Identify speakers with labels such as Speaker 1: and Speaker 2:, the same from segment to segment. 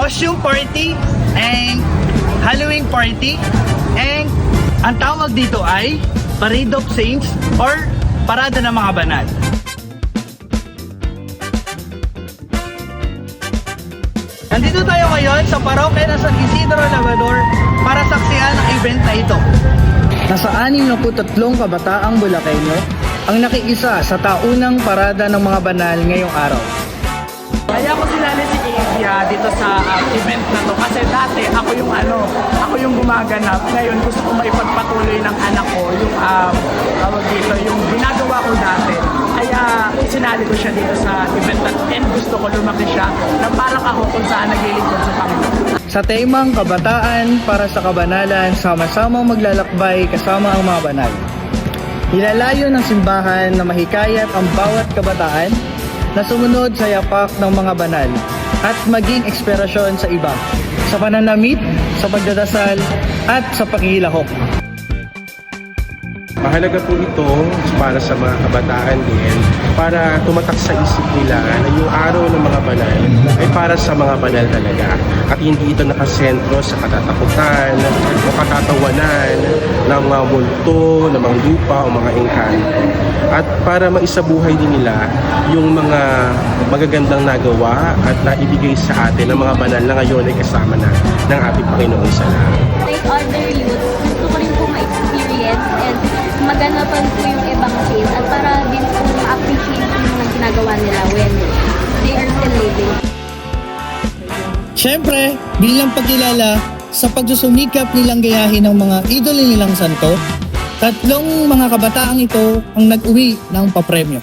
Speaker 1: costume party and Halloween party, and ang tawag dito ay Parade of Saints or Parada ng mga Banal. Nandito tayo ngayon sa parokya ng San Isidro Labrador para saksihan ang event na ito. Nasa 63 kabataang Bulakenyo ang nakiisa sa taunang parada ng mga banal ngayong araw.
Speaker 2: Kaya ako sinali si Asia dito sa event na to kasi dati ako yung gumaganap. Ngayon gusto ko maipagpatuloy ng anak ko yung tawag dito, yung ginagawa ko dati. Kaya sinali ko siya dito sa event na and gusto ko lumaki siya na parang ako kung saan naglilingkod sa Panginoon.
Speaker 1: Sa temang kabataan para sa kabanalan, sama-samang maglalakbay kasama ang mga banal. Hilalayo ng simbahan na mahikayat ang bawat kabataan na sumunod sa yapak ng mga banal at maging inspirasyon sa iba, sa pananamit, sa pagdadasal, at sa pakikilahok.
Speaker 3: Mahalaga po ito para sa mga kabataan din, para tumatak sa isip nila na yung araw ng mga banal ay para sa mga banal talaga. At hindi ito nakasentro sa katatakutan o katatawanan ng mga multo, ng mga lupa o mga engkanto. At para maisabuhay din nila yung mga magagandang nagawa at naibigay sa atin ng mga banal na ngayon ay kasama na ng ating Panginoong Salamat.
Speaker 4: Like other youth, gusto ko rin po ma-experience and maganapan po yung ibang faith at para din po ma-appreciate po yung ginagawa nila when they are still living.
Speaker 1: Siyempre, bilang pagkilala sa pagsusumikap nilang gayahin ng mga idolo nilang santo, tatlong mga kabataang ito ang nag-uwi ng papremyo.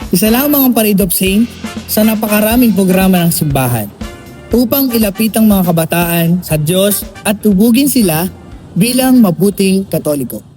Speaker 1: Isa lamang ang Parade of Saints sa napakaraming programa ng simbahan upang ilapit ang mga kabataan sa Diyos at tubugin sila bilang mabuting Katoliko.